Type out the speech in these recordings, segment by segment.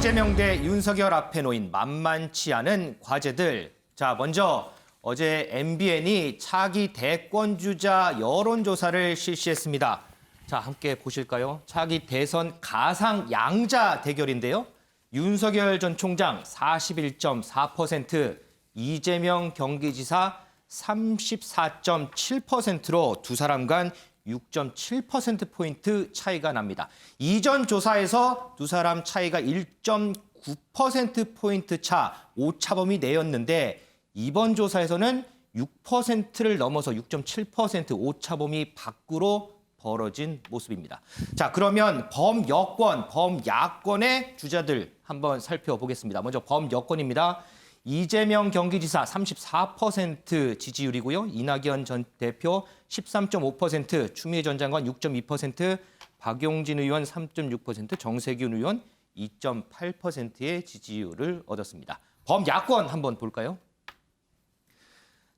이재명 대 윤석열 앞에 놓인 만만치 않은 과제들. 자, 먼저 어제 MBN이 차기 대권주자 여론조사를 실시했습니다. 자, 함께 보실까요? 차기 대선 가상 양자 대결인데요. 윤석열 전 총장 41.4%, 이재명 경기지사 34.7%로 두 사람 간 6.7%포인트 차이가 납니다. 이전 조사에서 두 사람 차이가 1.9%포인트 차, 오차범위 내였는데 이번 조사에서는 6%를 넘어서 6.7% 오차범위 밖으로 벌어진 모습입니다. 자, 그러면 범여권, 범야권의 주자들 한번 살펴보겠습니다. 먼저 범여권입니다. 이재명 경기지사 34% 지지율이고요. 이낙연 전 대표 13.5%, 추미애 전 장관 6.2%, 박용진 의원 3.6%, 정세균 의원 2.8%의 지지율을 얻었습니다. 범야권 한번 볼까요?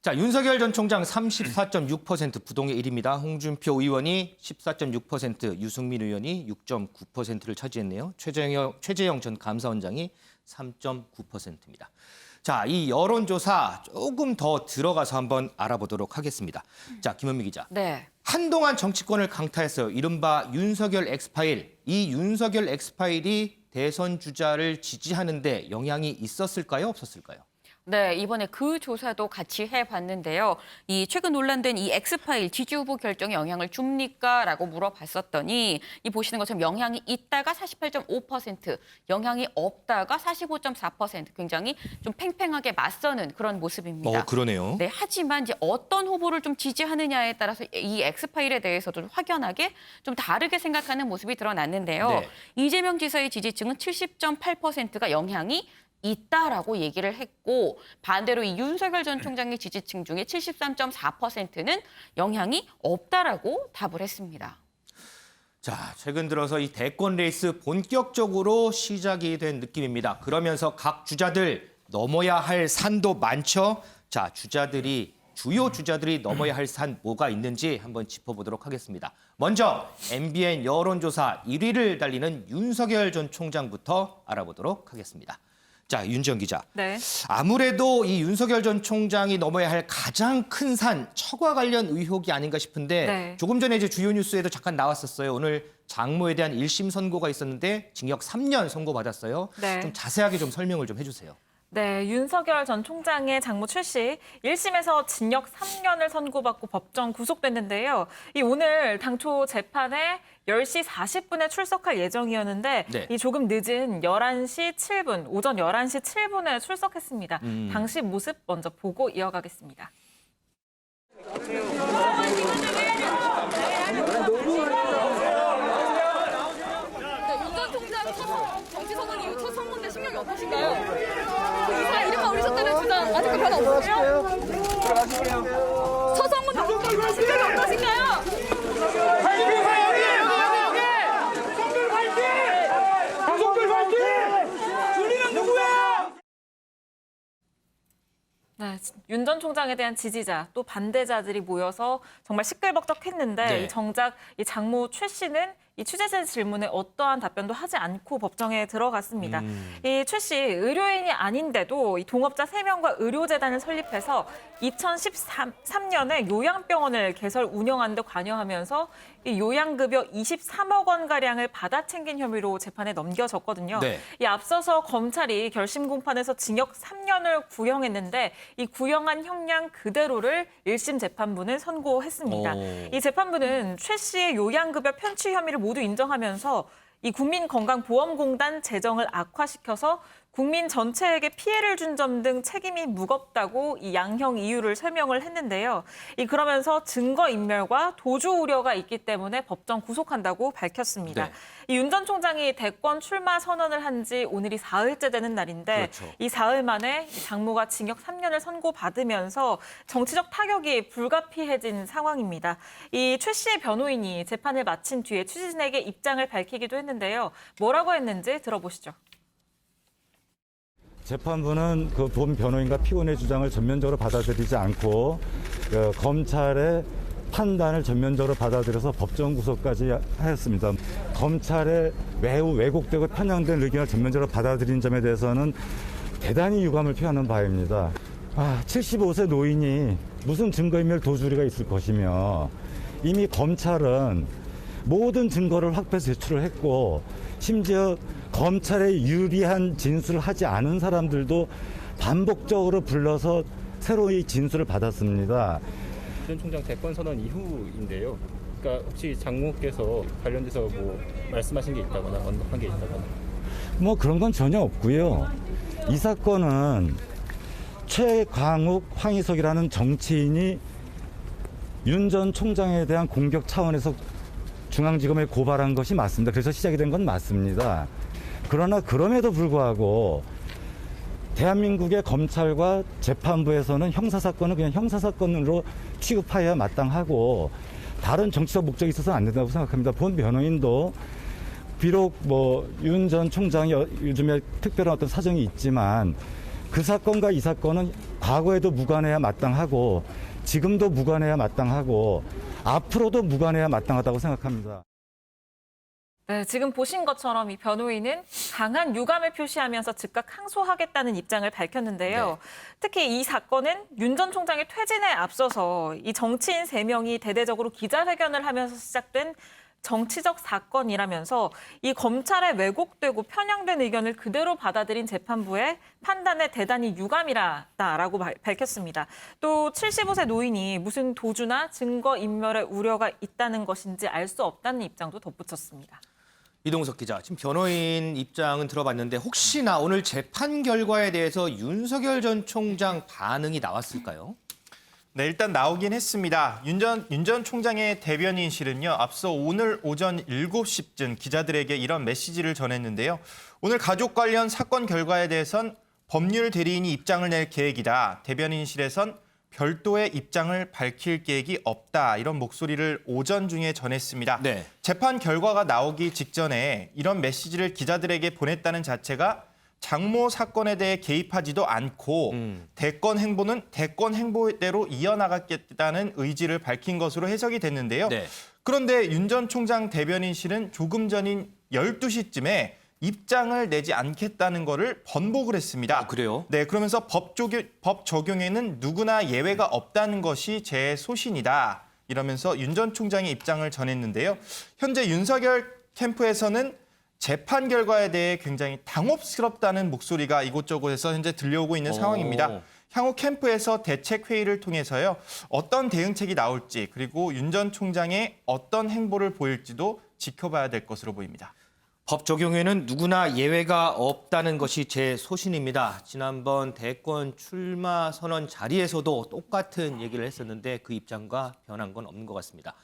자, 윤석열 전 총장 34.6% 부동의 1위입니다. 홍준표 의원이 14.6%, 유승민 의원이 6.9%를 차지했네요. 최재형 전 감사원장이 3.9%입니다. 자, 이 여론조사 조금 더 들어가서 한번 알아보도록 하겠습니다. 자, 김은미 기자. 네. 한동안 정치권을 강타했어요. 이른바 윤석열 엑스파일. 이 윤석열 엑스파일이 대선 주자를 지지하는데 영향이 있었을까요? 없었을까요? 네, 이번에 그 조사도 같이 해봤는데요. 이 최근 논란된 이 엑스파일 지지 후보 결정에 영향을 줍니까? 라고 물어봤었더니 이 보시는 것처럼 영향이 있다가 48.5%, 영향이 없다가 45.4%, 굉장히 좀 팽팽하게 맞서는 그런 모습입니다. 그러네요. 네, 하지만 이제 어떤 후보를 좀 지지하느냐에 따라서 이 엑스파일에 대해서도 확연하게 좀 다르게 생각하는 모습이 드러났는데요. 네. 이재명 지사의 지지층은 70.8%가 영향이 있다라고 얘기를 했고, 반대로 이 윤석열 전 총장의 지지층 중에 73.4%는 영향이 없다라고 답을 했습니다. 자, 최근 들어서 이 대권 레이스 본격적으로 시작이 된 느낌입니다. 그러면서 각 주자들 넘어야 할 산도 많죠. 자, 주요 주자들이 넘어야 할 산 뭐가 있는지 한번 짚어보도록 하겠습니다. 먼저 MBN 여론조사 1위를 달리는 윤석열 전 총장부터 알아보도록 하겠습니다. 자, 윤지영 기자. 네. 아무래도 이 윤석열 전 총장이 넘어야 할 가장 큰 산, 처과 관련 의혹이 아닌가 싶은데 네. 조금 전에 이제 주요 뉴스에도 잠깐 나왔었어요. 오늘 장모에 대한 1심 선고가 있었는데 징역 3년 선고받았어요. 네. 좀 자세하게 좀 설명을 좀 해주세요. 네, 윤석열 전 총장의 장모 최 씨 1심에서 징역 3년을 선고받고 법정 구속됐는데요. 오늘 당초 재판에 10시 40분에 출석할 예정이었는데 네. 이 조금 늦은 11시 7분, 오전 11시 7분에 출석했습니다. 당시 모습 먼저 보고 이어가겠습니다. 윤 전 총장 정치 선언 이후 첫 선거인데 심경이 어떠신가요? 이사 이름만 올리셨다는 주장 아직도 변화 없으세요? 첫 선거인데 심경이 어떠신가요? 네, 윤 전 총장에 대한 지지자 또 반대자들이 모여서 정말 시끌벅적했는데 네. 정작 이 장모 최 씨는 이 취재진 질문에 어떠한 답변도 하지 않고 법정에 들어갔습니다. 이 최 씨 의료인이 아닌데도 이 동업자 3명과 의료재단을 설립해서 2013년에 요양병원을 개설 운영하는 데 관여하면서 이 요양급여 23억 원가량을 받아 챙긴 혐의로 재판에 넘겨졌거든요. 네. 이 앞서서 검찰이 결심 공판에서 징역 3년을 구형했는데 이 구형한 형량 그대로를 1심 재판부는 선고했습니다. 이 재판부는 최 씨의 요양급여 편취 혐의를 모두 인정하면서 이 국민건강보험공단 재정을 악화시켜서 국민 전체에게 피해를 준 점 등 책임이 무겁다고 이 양형 이유를 설명을 했는데요. 그러면서 증거인멸과 도주 우려가 있기 때문에 법정 구속한다고 밝혔습니다. 네. 이 윤 전 총장이 대권 출마 선언을 한 지 오늘이 사흘째 되는 날인데 그렇죠. 이 사흘 만에 이 장모가 징역 3년을 선고받으면서 정치적 타격이 불가피해진 상황입니다. 이 최 씨의 변호인이 재판을 마친 뒤에 취재진에게 입장을 밝히기도 했는데요. 뭐라고 했는지 들어보시죠. 재판부는 그 본 변호인과 피고인의 주장을 전면적으로 받아들이지 않고 검찰의 판단을 전면적으로 받아들여서 법정 구속까지 하였습니다. 검찰의 매우 왜곡되고 편향된 의견을 전면적으로 받아들인 점에 대해서는 대단히 유감을 표하는 바입니다. 75세 노인이 무슨 증거인멸 도주리가 있을 것이며 이미 검찰은 모든 증거를 확보해서 제출을 했고 심지어 검찰에 유리한 진술을 하지 않은 사람들도 반복적으로 불러서 새로이 진술을 받았습니다. 전 총장 대권 선언 이후인데요. 그러니까 혹시 장모께서 관련돼서 뭐 말씀하신 게 있다거나 언급한 게 있다거나 뭐 그런 건 전혀 없고요. 이 사건은 최광욱, 황희석이라는 정치인이 윤 전 총장에 대한 공격 차원에서 중앙지검에 고발한 것이 맞습니다. 그래서 시작이 된 건 맞습니다. 그러나 그럼에도 불구하고 대한민국의 검찰과 재판부에서는 형사사건은 그냥 형사사건으로 취급하여야 마땅하고 다른 정치적 목적이 있어서는 안 된다고 생각합니다. 본 변호인도 비록 뭐 윤 전 총장이 요즘에 특별한 어떤 사정이 있지만 그 사건과 이 사건은 과거에도 무관해야 마땅하고 지금도 무관해야 마땅하고 앞으로도 무관해야 마땅하다고 생각합니다. 네, 지금 보신 것처럼 이 변호인은 강한 유감을 표시하면서 즉각 항소하겠다는 입장을 밝혔는데요. 네. 특히 이 사건은 윤 전 총장의 퇴진에 앞서서 이 정치인 3명이 대대적으로 기자회견을 하면서 시작된 정치적 사건이라면서 이 검찰의 왜곡되고 편향된 의견을 그대로 받아들인 재판부의 판단에 대단히 유감이라고 밝혔습니다. 또 75세 노인이 무슨 도주나 증거인멸의 우려가 있다는 것인지 알 수 없다는 입장도 덧붙였습니다. 이동석 기자, 지금 변호인 입장은 들어봤는데 혹시나 오늘 재판 결과에 대해서 윤석열 전 총장 반응이 나왔을까요? 네, 일단 나오긴 했습니다. 윤 전 총장의 대변인실은요, 앞서 오늘 오전 7시쯤 기자들에게 이런 메시지를 전했는데요. 오늘 가족 관련 사건 결과에 대해선 법률 대리인이 입장을 낼 계획이다. 대변인실에선 별도의 입장을 밝힐 계획이 없다. 이런 목소리를 오전 중에 전했습니다. 네. 재판 결과가 나오기 직전에 이런 메시지를 기자들에게 보냈다는 자체가 장모 사건에 대해 개입하지도 않고 대권 행보는 대권 행보대로 이어나가겠다는 의지를 밝힌 것으로 해석이 됐는데요. 네. 그런데 윤 전 총장 대변인실은 조금 전인 12시쯤에 입장을 내지 않겠다는 거를 번복을 했습니다. 그래요? 네, 그러면서 법 적용에는 누구나 예외가 없다는 것이 제 소신이다. 이러면서 윤 전 총장의 입장을 전했는데요. 현재 윤석열 캠프에서는 재판 결과에 대해 굉장히 당혹스럽다는 목소리가 이곳저곳에서 현재 들려오고 있는 상황입니다. 향후 캠프에서 대책회의를 통해서요. 어떤 대응책이 나올지 그리고 윤 전 총장의 어떤 행보를 보일지도 지켜봐야 될 것으로 보입니다. 법 적용에는 누구나 예외가 없다는 것이 제 소신입니다. 지난번 대권 출마 선언 자리에서도 똑같은 얘기를 했었는데 그 입장과 변한 건 없는 것 같습니다.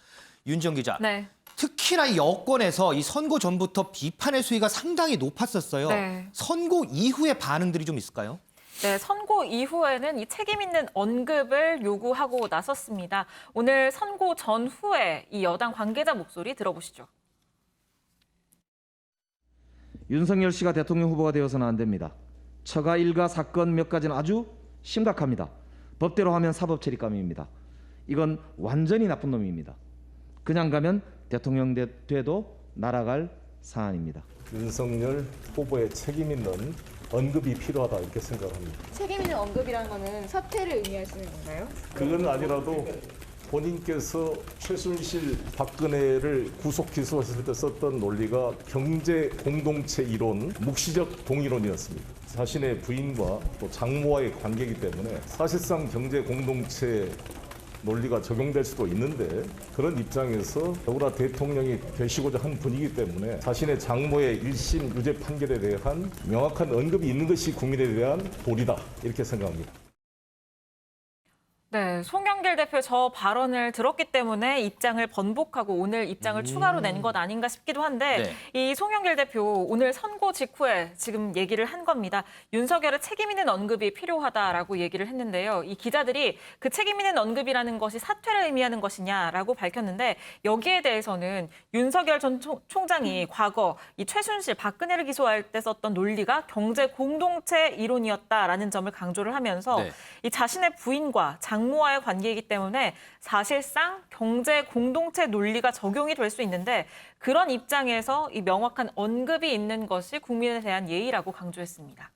윤정 기자. 네. 특히나 여권에서 이 선거 전부터 비판의 수위가 상당히 높았었어요. 네. 선거 이후의 반응들이 좀 있을까요? 네, 선고 이후에는 이 책임 있는 언급을 요구하고 나섰습니다. 오늘 선고 전후에 이 여당 관계자 목소리 들어보시죠. 윤석열 씨가 대통령 후보가 되어서는 안 됩니다. 처가 일가 사건 몇 가지는 아주 심각합니다. 법대로 하면 사법처리감입니다. 이건 완전히 나쁜 놈입니다. 그냥 가면 대통령 돼도 날아갈 사안입니다. 윤석열 후보의 책임 있는 언급이 필요하다 이렇게 생각합니다. 책임 있는 언급이라는 거는 사퇴를 의미하시는 건가요? 그건 아니라도 본인께서 최순실 박근혜를 구속 기소했을 때 썼던 논리가 경제 공동체 이론, 묵시적 동이론이었습니다. 자신의 부인과 또 장모와의 관계이기 때문에 사실상 경제 공동체 논리가 적용될 수도 있는데 그런 입장에서 더구나 대통령이 되시고자 한 분이기 때문에 자신의 장모의 1심 유죄 판결에 대한 명확한 언급이 있는 것이 국민에 대한 도리다 이렇게 생각합니다. 네, 송영길 대표 저 발언을 들었기 때문에 입장을 번복하고 오늘 입장을 추가로 낸 것 아닌가 싶기도 한데 이 송영길 대표 오늘 선고 직후에 지금 얘기를 한 겁니다. 윤석열의 책임 있는 언급이 필요하다라고 얘기를 했는데요. 이 기자들이 그 책임 있는 언급이라는 것이 사퇴를 의미하는 것이냐라고 밝혔는데 여기에 대해서는 윤석열 전 총장이 과거 이 최순실 박근혜를 기소할 때 썼던 논리가 경제 공동체 이론이었다라는 점을 강조를 하면서 이 자신의 부인과 장모와의 관계이기 때문에 사실상 경제 공동체 논리가 적용이 될 수 있는데 그런 입장에서 이 명확한 언급이 있는 것이 국민에 대한 예의라고 강조했습니다.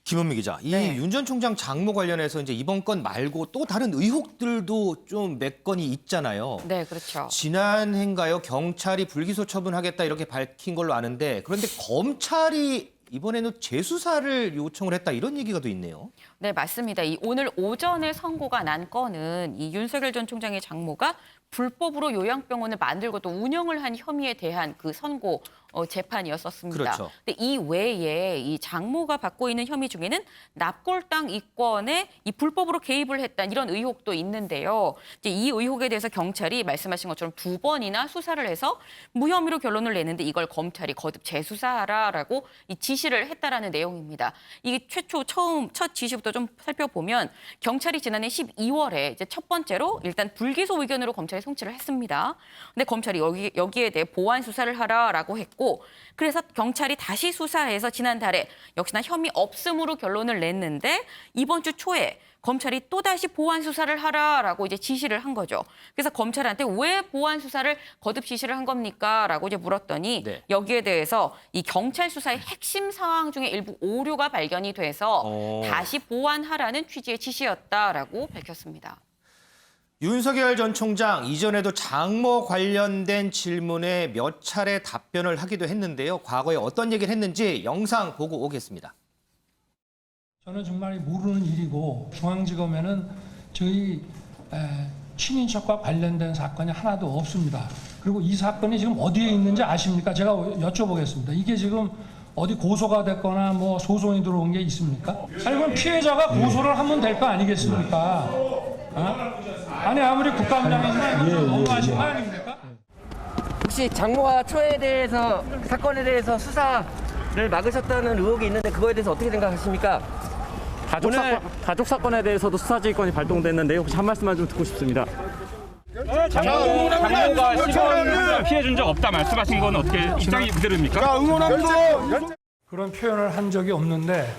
김은미 기자, 이 네. 윤 전 총장 장모 관련해서 이제 이번 건 말고 또 다른 의혹들도 좀 몇 건이 있잖아요. 네, 그렇죠. 지난해인가요? 경찰이 불기소 처분하겠다 이렇게 밝힌 걸로 아는데 그런데 검찰이 이번에는 재수사를 요청을 했다 이런 얘기가 또 있네요. 네, 맞습니다. 이 오늘 오전에 선고가 난 건은 이 윤석열 전 총장의 장모가 불법으로 요양병원을 만들고 또 운영을 한 혐의에 대한 그 선고 재판이었었습니다. 그렇죠. 근데 이 외에 이 장모가 받고 있는 혐의 중에는 납골당 이권에 이 불법으로 개입을 했다는 이런 의혹도 있는데요. 이제 이 의혹에 대해서 경찰이 말씀하신 것처럼 2번이나 수사를 해서 무혐의로 결론을 내는데 이걸 검찰이 거듭 재수사하라라고 이 지시를 했다라는 내용입니다. 이게 첫 지시부터 좀 살펴보면 경찰이 지난해 12월에 이제 첫 번째로 일단 불기소 의견으로 검찰에 송치를 했습니다. 근데 검찰이 여기에 대해 보완 수사를 하라라고 했고 그래서 경찰이 다시 수사해서 지난달에 역시나 혐의 없음으로 결론을 냈는데 이번 주 초에 검찰이 또다시 보완 수사를 하라라고 이제 지시를 한 거죠. 그래서 검찰한테 왜 보완 수사를 거듭 지시를 한 겁니까? 라고 이제 물었더니 네. 여기에 대해서 이 경찰 수사의 핵심 상황 중에 일부 오류가 발견이 돼서 다시 보완하라는 취지의 지시였다라고 밝혔습니다. 윤석열 전 총장 이전에도 장모 관련된 질문에 몇 차례 답변을 하기도 했는데요. 과거에 어떤 얘기를 했는지 영상 보고 오겠습니다. 저는 정말 모르는 일이고 중앙지검에는 저희 친인척과 관련된 사건이 하나도 없습니다. 그리고 이 사건이 지금 어디에 있는지 아십니까? 제가 여쭤보겠습니다. 이게 지금 어디 고소가 됐거나 뭐 소송이 들어온 게 있습니까? 아니 그럼 피해자가 고소를 하면 될 거 아니겠습니까? 아니 아무리 국감장이지만 너무하신 거 아닙니까? 혹시 장모가 초에 대해서 사건에 대해서 수사를 막으셨다는 의혹이 있는데 그거에 대해서 어떻게 생각하십니까? 가족 사건에 대해서도 수사지휘권이 발동됐는데 혹시 한 말씀만 좀 듣고 싶습니다. 장모가 시범 피해 준 적 없다 말씀하신 건 어떻게 입장이 그대로입니까? 그런 표현을 한 적이 없는데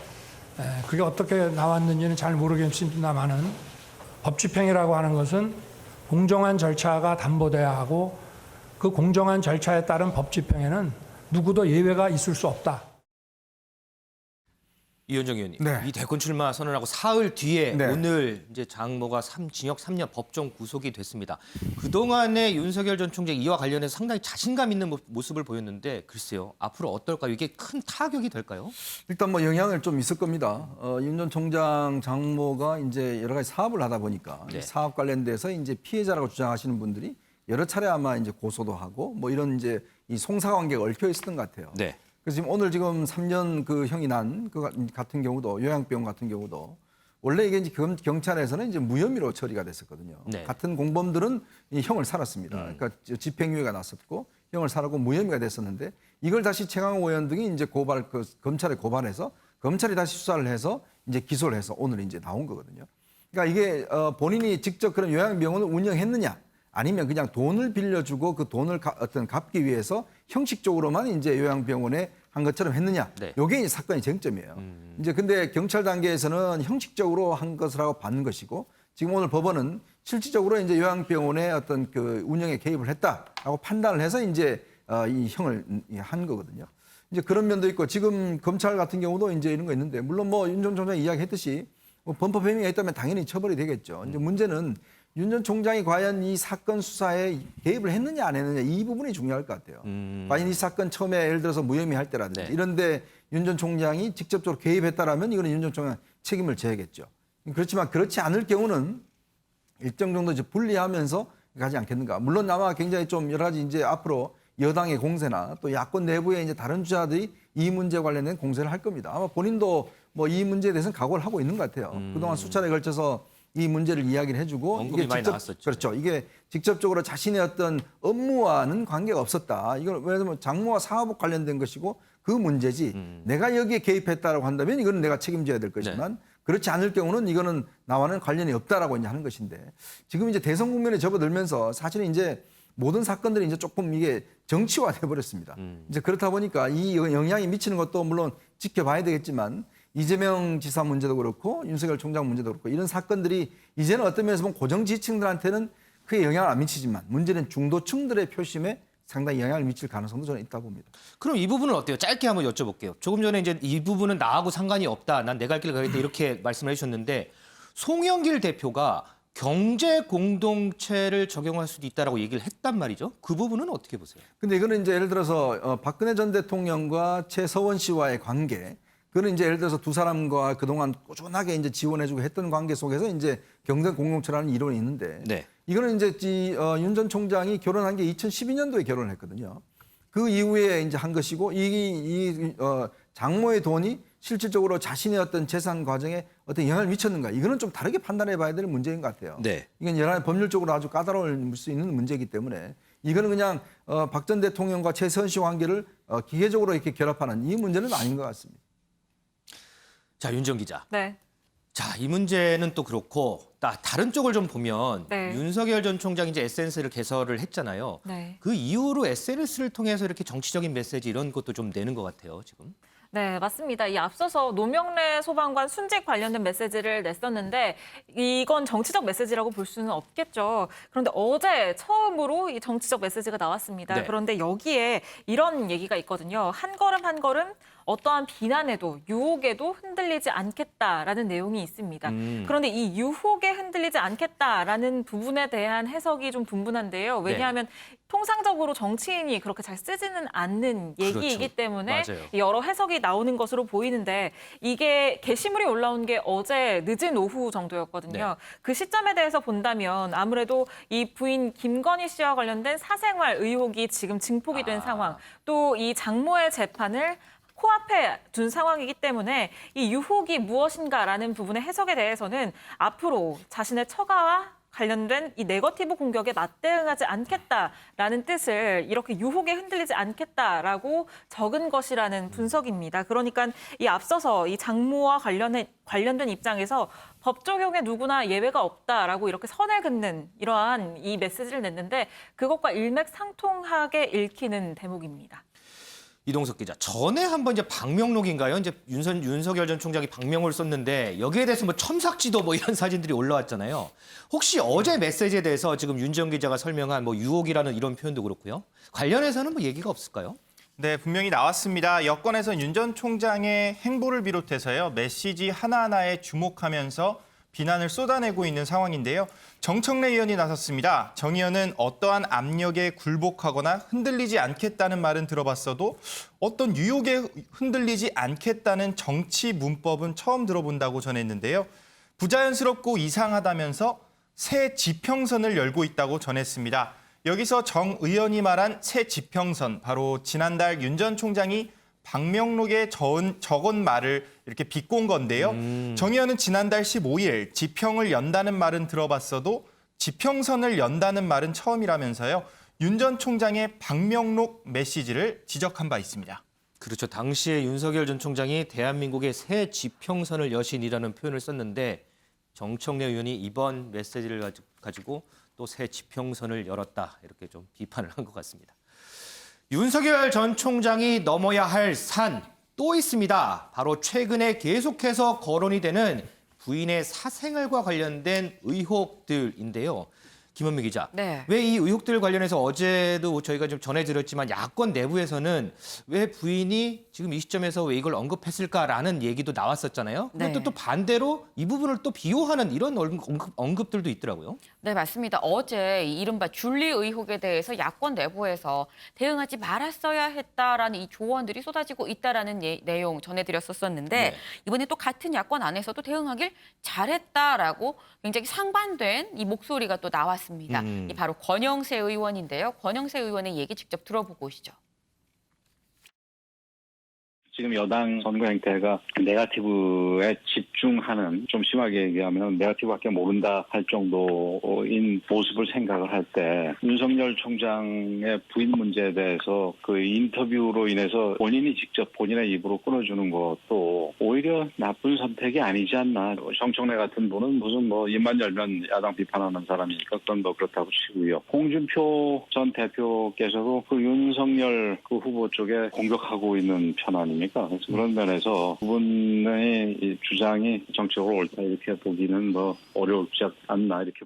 그게 어떻게 나왔는지는 잘 모르겠습니다만은 법 집행이라고 하는 것은 공정한 절차가 담보돼야 하고 그 공정한 절차에 따른 법 집행에는 누구도 예외가 있을 수 없다. 이현정 의원님, 네. 이 대권 출마 선언하고 사흘 뒤에 네. 오늘 이제 장모가 징역 3년 법정 구속이 됐습니다. 그동안의 윤석열 전 총장 이와 관련해서 상당히 자신감 있는 모습을 보였는데 글쎄요, 앞으로 어떨까요? 이게 큰 타격이 될까요? 일단 뭐 영향을 좀 있을 겁니다. 윤 전 총장 장모가 이제 여러 가지 사업을 하다 보니까 네. 이 사업 관련돼서 이제 피해자라고 주장하시는 분들이 여러 차례 아마 이제 고소도 하고 뭐 이런 이제 이 송사관계가 얽혀 있었던 것 같아요. 네. 그래서 지금 오늘 지금 3년 그 형이 난 그 같은 경우도 요양병원 같은 경우도 원래 이게 이제 경찰에서는 이제 무혐의로 처리가 됐었거든요. 네. 같은 공범들은 이 형을 살았습니다. 그러니까 집행유예가 났었고 형을 살았고 무혐의가 됐었는데 이걸 다시 최강욱 의원 등이 이제 검찰에 고발해서 검찰이 다시 수사를 해서 이제 기소를 해서 오늘 이제 나온 거거든요. 그러니까 이게 본인이 직접 그런 요양병원을 운영했느냐 아니면 그냥 돈을 빌려주고 그 돈을 갚기 위해서 형식적으로만 이제 요양병원에 한 것처럼 했느냐. 네. 이게 이제 사건의 쟁점이에요. 이제 근데 경찰 단계에서는 형식적으로 한 것이라고 받는 것이고 지금 오늘 법원은 실질적으로 이제 요양병원의 어떤 그 운영에 개입을 했다라고 판단을 해서 이제 이 형을 한 거거든요. 이제 그런 면도 있고 지금 검찰 같은 경우도 이제 이런 거 있는데 물론 뭐 윤 전 총장이 이야기했듯이 뭐 범법 혐의가 있다면 당연히 처벌이 되겠죠. 이제 문제는 윤 전 총장이 과연 이 사건 수사에 개입을 했느냐 안 했느냐 이 부분이 중요할 것 같아요. 과연 이 사건 처음에 예를 들어서 무혐의 할 때라든지 네. 이런데 윤 전 총장이 직접적으로 개입했다라면 이거는 윤 전 총장 책임을 져야겠죠. 그렇지만 그렇지 않을 경우는 일정 정도 이제 분리하면서 가지 않겠는가. 물론 아마 굉장히 좀 여러 가지 이제 앞으로 여당의 공세나 또 야권 내부의 이제 다른 주자들이 이 문제 관련된 공세를 할 겁니다. 아마 본인도 뭐 이 문제에 대해서는 각오를 하고 있는 것 같아요. 그동안 수차례 걸쳐서 이 문제를 이야기를 해주고 언급이 많이 나왔었죠. 그렇죠. 이게 직접적으로 자신의 어떤 업무와는 관계가 없었다. 이걸 왜냐하면 장모와 사업 관련된 것이고 그 문제지. 내가 여기에 개입했다라고 한다면 이거는 내가 책임져야 될 것이지만 그렇지 않을 경우는 이거는 나와는 관련이 없다라고 이제 하는 것인데 지금 이제 대선 국면에 접어들면서 사실은 이제 모든 사건들이 이제 조금 이게 정치화돼 버렸습니다. 이제 그렇다 보니까 이 영향이 미치는 것도 물론 지켜봐야 되겠지만 이재명 지사 문제도 그렇고 윤석열 총장 문제도 그렇고 이런 사건들이 이제는 어떤 면에서 보면 고정 지지층들한테는 크게 영향을 안 미치지만 문제는 중도층들의 표심에 상당히 영향을 미칠 가능성도 저는 있다고 봅니다. 그럼 이 부분은 어때요? 짧게 한번 여쭤볼게요. 조금 전에 이제 이 부분은 나하고 상관이 없다. 난 내 갈 길 가겠다. 이렇게 말씀을 해주셨는데 송영길 대표가 경제 공동체를 적용할 수도 있다라고 얘기를 했단 말이죠. 그 부분은 어떻게 보세요? 근데 이거는 이제 예를 들어서 박근혜 전 대통령과 최서원 씨와의 관계, 그는 이제 예를 들어서 두 사람과 그동안 꾸준하게 이제 지원해주고 했던 관계 속에서 이제 경제 공동체라는 이론이 있는데, 네. 이거는 이제 윤 전 총장이 결혼한 게 2012년도에 결혼을 했거든요. 그 이후에 이제 한 것이고 장모의 돈이 실질적으로 자신의 어떤 재산 과정에 어떤 영향을 미쳤는가, 이거는 좀 다르게 판단해 봐야 될 문제인 것 같아요. 네. 이건 여러 가지 법률적으로 아주 까다로울 수 있는 문제이기 때문에 이거는 그냥 박 전 대통령과 최서원 씨 관계를 기계적으로 이렇게 결합하는 이 문제는 아닌 것 같습니다. 자, 윤정 기자. 네. 자, 이 문제는 또 그렇고 다른 쪽을 좀 보면 네. 윤석열 전 총장이 이제 SNS를 개설을 했잖아요. 네. 그 이후로 SNS를 통해서 이렇게 정치적인 메시지 이런 것도 좀 내는 것 같아요, 지금. 네, 맞습니다. 이 앞서서 노명래 소방관 순직 관련된 메시지를 냈었는데 이건 정치적 메시지라고 볼 수는 없겠죠. 그런데 어제 처음으로 이 정치적 메시지가 나왔습니다. 네. 그런데 여기에 이런 얘기가 있거든요. 한 걸음 한 걸음 어떠한 비난에도 유혹에도 흔들리지 않겠다라는 내용이 있습니다. 그런데 이 유혹에 흔들리지 않겠다라는 부분에 대한 해석이 좀 분분한데요. 왜냐하면 통상적으로 정치인이 그렇게 잘 쓰지는 않는 얘기이기 그렇죠. 때문에 맞아요. 여러 해석이 나오는 것으로 보이는데 이게 게시물이 올라온 게 어제 늦은 오후 정도였거든요. 네. 그 시점에 대해서 본다면 아무래도 이 부인 김건희 씨와 관련된 사생활 의혹이 지금 증폭이 된 상황, 또 이 장모의 재판을 코앞에 둔 상황이기 때문에 이 유혹이 무엇인가라는 부분의 해석에 대해서는 앞으로 자신의 처가와 관련된 이 네거티브 공격에 맞대응하지 않겠다라는 뜻을 이렇게 유혹에 흔들리지 않겠다라고 적은 것이라는 분석입니다. 그러니까 이 앞서서 이 장모와 관련된 입장에서 법 적용에 누구나 예외가 없다라고 이렇게 선을 긋는 이러한 이 메시지를 냈는데 그것과 일맥상통하게 읽히는 대목입니다. 이동석 기자, 전에 한번 이제 방명록인가요? 이제 윤석열 전 총장이 방명을 썼는데 여기에 대해서 뭐 첨삭지도 뭐 이런 사진들이 올라왔잖아요. 혹시 어제 메시지에 대해서 지금 윤정 기자가 설명한 뭐 유혹이라는 이런 표현도 그렇고요. 관련해서는 뭐 얘기가 없을까요? 네, 분명히 나왔습니다. 여권에서 윤 전 총장의 행보를 비롯해서요, 메시지 하나하나에 주목하면서 비난을 쏟아내고 있는 상황인데요. 정청래 의원이 나섰습니다. 정 의원은 어떠한 압력에 굴복하거나 흔들리지 않겠다는 말은 들어봤어도 어떤 유혹에 흔들리지 않겠다는 정치 문법은 처음 들어본다고 전했는데요. 부자연스럽고 이상하다면서 새 지평선을 열고 있다고 전했습니다. 여기서 정 의원이 말한 새 지평선, 바로 지난달 윤 전 총장이 방명록에 적은 말을 이렇게 비꼰 건데요. 정 의원은 지난달 15일 지평을 연다는 말은 들어봤어도 지평선을 연다는 말은 처음이라면서요. 윤 전 총장의 방명록 메시지를 지적한 바 있습니다. 그렇죠. 당시에 윤석열 전 총장이 대한민국의 새 지평선을 여신이라는 표현을 썼는데 정청래 의원이 이번 메시지를 가지고 또 새 지평선을 열었다. 이렇게 좀 비판을 한 것 같습니다. 윤석열 전 총장이 넘어야 할 산 또 있습니다. 바로 최근에 계속해서 거론이 되는 부인의 사생활과 관련된 의혹들인데요. 김원미 기자, 네. 왜 이 의혹들 관련해서 어제도 저희가 좀 전해드렸지만 야권 내부에서는 왜 부인이 지금 이 시점에서 왜 이걸 언급했을까라는 얘기도 나왔었잖아요. 그런데 네. 또 반대로 이 부분을 또 비호하는 이런 언급들도 있더라고요. 네, 맞습니다. 어제 이 이른바 줄리 의혹에 대해서 야권 내부에서 대응하지 말았어야 했다라는 이 조언들이 쏟아지고 있다라는 내용 전해드렸었는데 네. 이번에 또 같은 야권 안에서도 대응하길 잘했다라고 굉장히 상반된 이 목소리가 또 나왔습니다. 이 바로 권영세 의원인데요. 권영세 의원의 얘기 직접 들어보고 오시죠. 지금 여당 선거 행태가 네거티브에 집중하는, 좀 심하게 얘기하면 네거티브밖에 모른다 할 정도인 모습을 생각을 할 때 윤석열 총장의 부인 문제에 대해서 그 인터뷰로 인해서 본인이 직접 본인의 입으로 끊어주는 것도 오히려 나쁜 선택이 아니지 않나. 정청래 같은 분은 무슨 뭐 입만 열면 야당 비판하는 사람이니까 그건 뭐 그렇다고 치고요. 홍준표 전 대표께서도 그 윤석열 그 후보 쪽에 공격하고 있는 편 아닙니까? 아닙니까? 그래서 그런 면에서 그분의 이 주장이 정치적으로 옳다 이렇게 보기는 뭐 어렵지 않나 이렇게.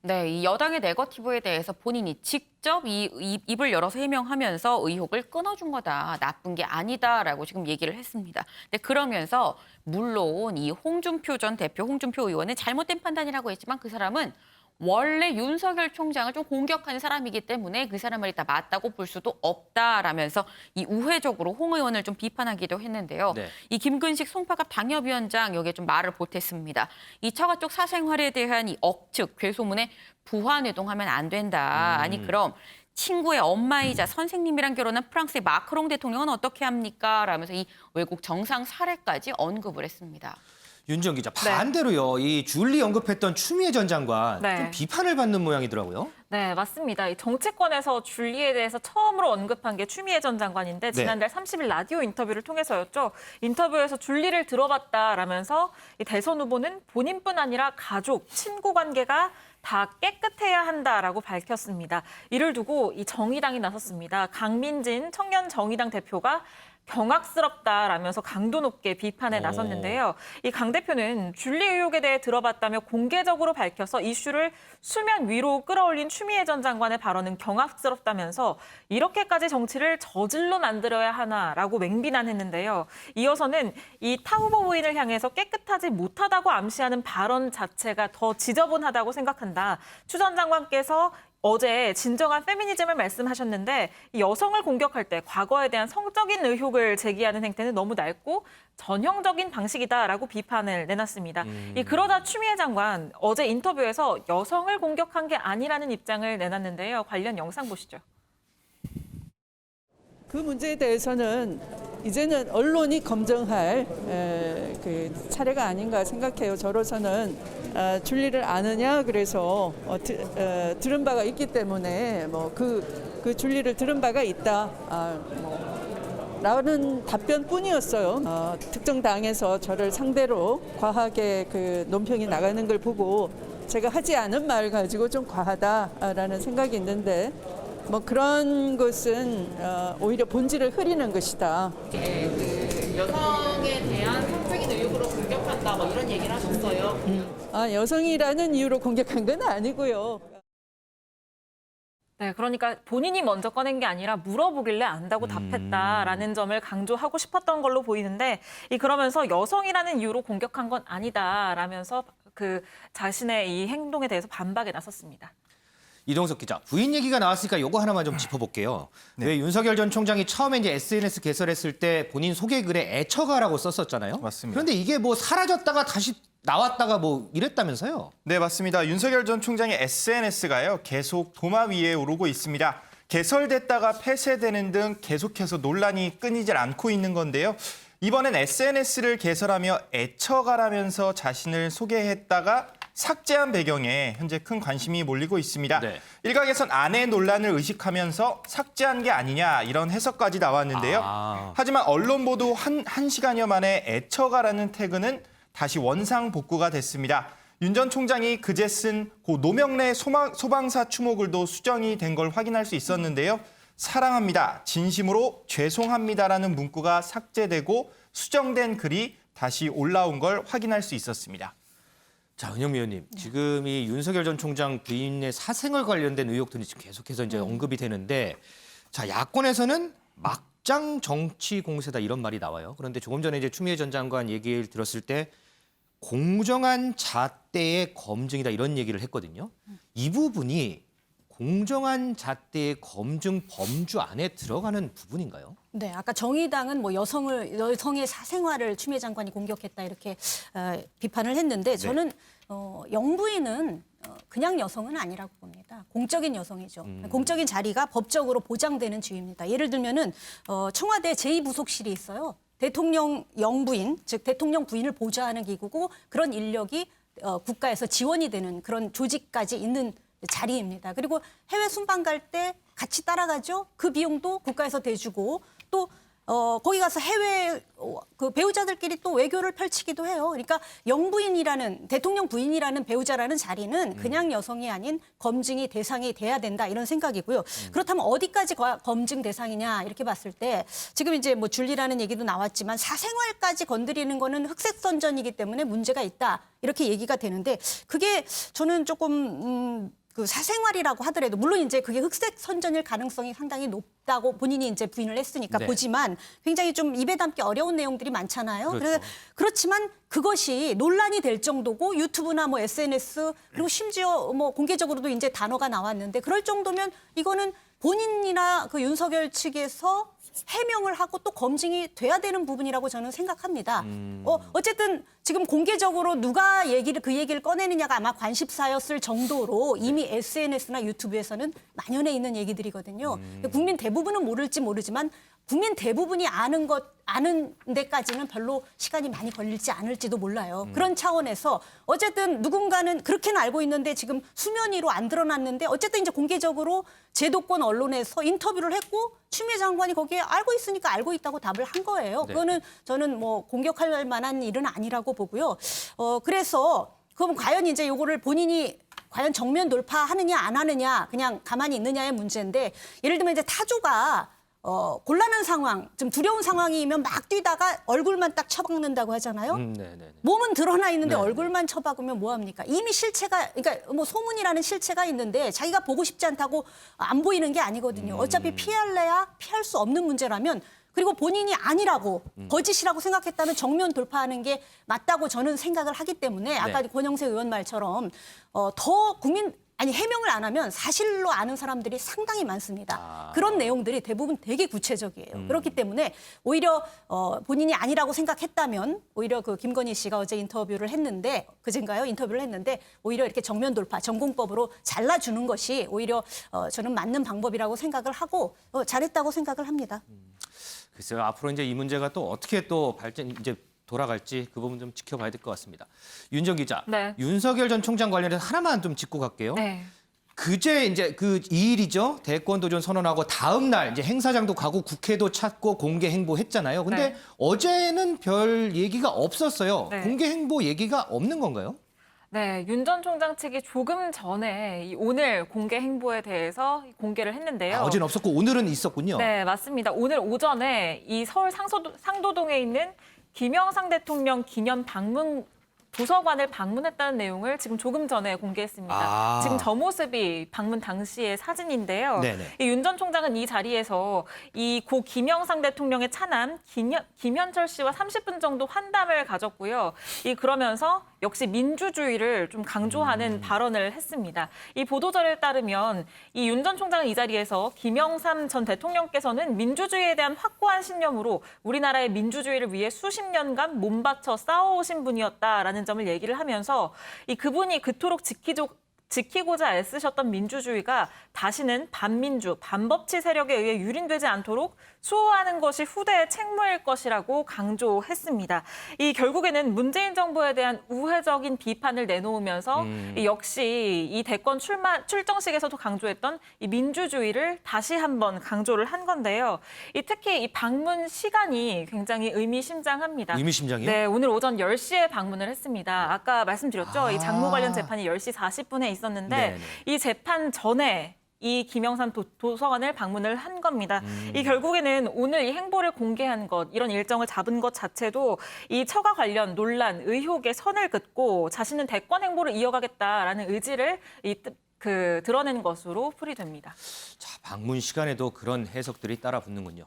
네, 이 여당의 네거티브에 대해서 본인이 직접 입을 열어서 해명하면서 의혹을 끊어준 거다, 나쁜 게 아니다라고 지금 얘기를 했습니다. 근데 그러면서 물론 이 홍준표 전 대표, 홍준표 의원은 잘못된 판단이라고 했지만 그 사람은 원래 윤석열 총장을 좀 공격하는 사람이기 때문에 그 사람 말이 다 맞다고 볼 수도 없다라면서 이 우회적으로 홍 의원을 좀 비판하기도 했는데요. 네. 이 김근식 송파갑 당협위원장 여기에 좀 말을 보탰습니다. 이 처가 쪽 사생활에 대한 이 억측, 괴소문에 부화뇌동하면 안 된다. 아니 그럼 친구의 엄마이자 선생님이랑 결혼한 프랑스의 마크롱 대통령은 어떻게 합니까? 라면서 이 외국 정상 사례까지 언급을 했습니다. 윤지영 기자, 반대로요. 이 줄리 언급했던 추미애 전 장관 네. 좀 비판을 받는 모양이더라고요. 네, 맞습니다. 이 정치권에서 줄리에 대해서 처음으로 언급한 게 추미애 전 장관인데 지난달 30일 라디오 인터뷰를 통해서였죠. 인터뷰에서 줄리를 들어봤다라면서 이 대선 후보는 본인뿐 아니라 가족, 친구 관계가 다 깨끗해야 한다라고 밝혔습니다. 이를 두고 이 정의당이 나섰습니다. 강민진 청년 정의당 대표가 경악스럽다라면서 강도 높게 비판에 나섰는데요. 이 강 대표는 줄리 의혹에 대해 들어봤다며 공개적으로 밝혀서 이슈를 수면 위로 끌어올린 추미애 전 장관의 발언은 경악스럽다면서 이렇게까지 정치를 저질로 만들어야 하나라고 맹비난했는데요. 이어서는 이 타 후보 부인을 향해서 깨끗하지 못하다고 암시하는 발언 자체가 더 지저분하다고 생각한다. 추 전 장관께서 어제 진정한 페미니즘을 말씀하셨는데 이 여성을 공격할 때 과거에 대한 성적인 의혹을 제기하는 행태는 너무 낡고 전형적인 방식이다라고 비판을 내놨습니다. 그러다 추미애 장관 어제 인터뷰에서 여성을 공격한 게 아니라는 입장을 내놨는데요. 관련 영상 보시죠. 그 문제에 대해서는 이제는 언론이 검증할 그 차례가 아닌가 생각해요. 저로서는 줄리를 아느냐 그래서 들은 바가 있기 때문에 뭐 그 줄리를 들은 바가 있다 라는 답변뿐이었어요. 특정 당에서 저를 상대로 과하게 그 논평이 나가는 걸 보고 제가 하지 않은 말 가지고 좀 과하다라는 생각이 있는데. 뭐 그런 것은 오히려 본질을 흐리는 것이다. 그 여성에 대한 성적인 의혹으로 공격한다, 뭐 이런 얘기를 하셨어요. 여성이라는 이유로 공격한 건 아니고요. 네, 그러니까 본인이 먼저 꺼낸 게 아니라 물어보길래 안다고 답했다라는 점을 강조하고 싶었던 걸로 보이는데 그러면서 여성이라는 이유로 공격한 건 아니다라면서 그 자신의 이 행동에 대해서 반박에 나섰습니다. 이동석 기자, 부인 얘기가 나왔으니까 요거 하나만 좀 짚어볼게요. 왜 윤석열 전 총장이 처음에 이제 SNS 개설했을 때 본인 소개 글에 애처가라고 썼었잖아요. 맞습니다. 그런데 이게 뭐 사라졌다가 다시 나왔다가 뭐 이랬다면서요? 네, 맞습니다. 윤석열 전 총장의 SNS가요. 계속 도마 위에 오르고 있습니다. 개설됐다가 폐쇄되는 등 계속해서 논란이 끊이질 않고 있는 건데요. 이번엔 SNS를 개설하며 애처가라면서 자신을 소개했다가 삭제한 배경에 현재 큰 관심이 몰리고 있습니다. 네. 일각에선 아내 논란을 의식하면서 삭제한 게 아니냐 이런 해석까지 나왔는데요. 하지만 언론 보도 한 시간여 만에 애처가라는 태그는 다시 원상 복구가 됐습니다. 윤 전 총장이 그제 쓴 고 노명래 소방사 추모글도 수정이 된 걸 확인할 수 있었는데요. 사랑합니다. 진심으로 죄송합니다라는 문구가 삭제되고 수정된 글이 다시 올라온 걸 확인할 수 있었습니다. 자, 은영미 의원님, 지금 이 윤석열 전 총장 부인의 사생활 관련된 의혹들이 지금 계속해서 이제 언급이 되는데, 자, 야권에서는 막장 정치 공세다 이런 말이 나와요. 그런데 조금 전에 이제 추미애 전 장관 얘기를 들었을 때 공정한 잣대의 검증이다 이런 얘기를 했거든요. 이 부분이 공정한 잣대의 검증 범주 안에 들어가는 부분인가요? 네, 아까 정의당은 뭐 여성의 사생활을 추미애 장관이 공격했다 이렇게 비판을 했는데 저는 영부인은 그냥 여성은 아니라고 봅니다. 공적인 여성이죠. 공적인 자리가 법적으로 보장되는 지위입니다. 예를 들면은 청와대 제2부속실이 있어요. 대통령 영부인, 즉 대통령 부인을 보좌하는 기구고 그런 인력이 국가에서 지원이 되는 그런 조직까지 있는 자리입니다. 그리고 해외 순방 갈 때 같이 따라가죠. 그 비용도 국가에서 대주고 또 거기 가서 해외 그 배우자들끼리 또 외교를 펼치기도 해요. 그러니까 영부인이라는 대통령 부인이라는 배우자라는 자리는 그냥 여성이 아닌 검증이 대상이 돼야 된다 이런 생각이고요. 그렇다면 어디까지 검증 대상이냐 이렇게 봤을 때 지금 이제 뭐 줄리라는 얘기도 나왔지만 사생활까지 건드리는 거는 흑색선전이기 때문에 문제가 있다 이렇게 얘기가 되는데 그게 저는 조금 그 사생활이라고 하더라도 물론 이제 그게 흑색 선전일 가능성이 상당히 높다고 본인이 이제 부인을 했으니까 네. 보지만 굉장히 좀 입에 담기 어려운 내용들이 많잖아요. 그렇죠. 그렇지만 그것이 논란이 될 정도고 유튜브나 뭐 SNS 그리고 심지어 뭐 공개적으로도 이제 단어가 나왔는데 그럴 정도면 이거는 본인이나 그 윤석열 측에서 해명을 하고 또 검증이 돼야 되는 부분이라고 저는 생각합니다. 어쨌든 지금 공개적으로 누가 그 얘기를 꺼내느냐가 아마 관심사였을 정도로 이미 SNS나 유튜브에서는 만연해 있는 얘기들이거든요. 국민 대부분은 모를지 모르지만 국민 대부분이 아는 데까지는 별로 시간이 많이 걸릴지 않을지도 몰라요. 그런 차원에서 어쨌든 누군가는 그렇게는 알고 있는데 지금 수면 위로 안 드러났는데 어쨌든 이제 공개적으로 제도권 언론에서 인터뷰를 했고 추미애 장관이 거기에 알고 있으니까 알고 있다고 답을 한 거예요. 네. 그거는 저는 뭐 공격할 만한 일은 아니라고 보고요. 그래서 그럼 과연 이제 요거를 본인이 과연 정면 돌파하느냐 안 하느냐 그냥 가만히 있느냐의 문제인데 예를 들면 이제 타조가 곤란한 상황, 좀 두려운 상황이면 막 뛰다가 얼굴만 딱 쳐박는다고 하잖아요. 네네. 몸은 드러나 있는데 네. 얼굴만 쳐박으면 뭐 합니까? 이미 실체가, 그러니까 뭐 소문이라는 실체가 있는데 자기가 보고 싶지 않다고 안 보이는 게 아니거든요. 어차피 피할래야 피할 수 없는 문제라면 그리고 본인이 아니라고 거짓이라고 생각했다면 정면 돌파하는 게 맞다고 저는 생각을 하기 때문에 아까 네. 권영세 의원 말처럼 더 해명을 안 하면 사실로 아는 사람들이 상당히 많습니다. 그런 내용들이 대부분 되게 구체적이에요. 그렇기 때문에 오히려 본인이 아니라고 생각했다면 오히려 그 김건희 씨가 어제 인터뷰를 했는데 그젠가요? 인터뷰를 했는데 오히려 이렇게 정면 돌파, 전공법으로 잘라주는 것이 오히려 저는 맞는 방법이라고 생각을 하고 잘했다고 생각을 합니다. 글쎄요, 앞으로 이제 이 문제가 또 어떻게 또 돌아갈지 그 부분 좀 지켜봐야 될 것 같습니다. 윤정 기자, 네. 윤석열 전 총장 관련해서 하나만 좀 짚고 갈게요. 네. 그제 이제 그 2일이죠. 대권 도전 선언하고 다음 날 이제 행사장도 가고 국회도 찾고 공개 행보했잖아요. 근데 네. 어제는 별 얘기가 없었어요. 네. 공개 행보 얘기가 없는 건가요? 네, 윤 전 총장 측이 조금 전에 오늘 공개 행보에 대해서 공개를 했는데요. 어제는 없었고 오늘은 있었군요. 네, 맞습니다. 오늘 오전에 이 서울 상도동에 있는 김영삼 대통령 기념 도서관을 방문했다는 내용을 지금 조금 전에 공개했습니다. 지금 저 모습이 방문 당시의 사진인데요. 이 윤 전 총장은 이 자리에서 이 고 김영삼 대통령의 차남 김현철 씨와 30분 정도 환담을 가졌고요. 그러면서 역시 민주주의를 좀 강조하는 발언을 했습니다. 이 보도자료에 따르면 이 윤 전 총장은 이 자리에서 김영삼 전 대통령께서는 민주주의에 대한 확고한 신념으로 우리나라의 민주주의를 위해 수십 년간 몸바쳐 싸워오신 분이었다라는 점을 얘기를 하면서 그분이 그토록 지키고자 애쓰셨던 민주주의가 다시는 반민주, 반법치 세력에 의해 유린되지 않도록 수호하는 것이 후대의 책무일 것이라고 강조했습니다. 결국에는 문재인 정부에 대한 우회적인 비판을 내놓으면서 역시 이 대권 출정식에서도 강조했던 이 민주주의를 다시 한번 강조를 한 건데요. 특히 이 방문 시간이 굉장히 의미심장합니다. 의미심장이요? 네, 오늘 오전 10시에 방문을 했습니다. 아까 말씀드렸죠. 이 장모 관련 재판이 10시 40분에 있었는데 네네. 이 재판 전에 이 김영삼 도서관을 방문을 한 겁니다. 결국에는 오늘 이 행보를 공개한 것, 이런 일정을 잡은 것 자체도 이 처가 관련 논란, 의혹에 선을 긋고 자신은 대권 행보를 이어가겠다라는 의지를 드러낸 것으로 풀이됩니다. 자, 방문 시간에도 그런 해석들이 따라 붙는군요.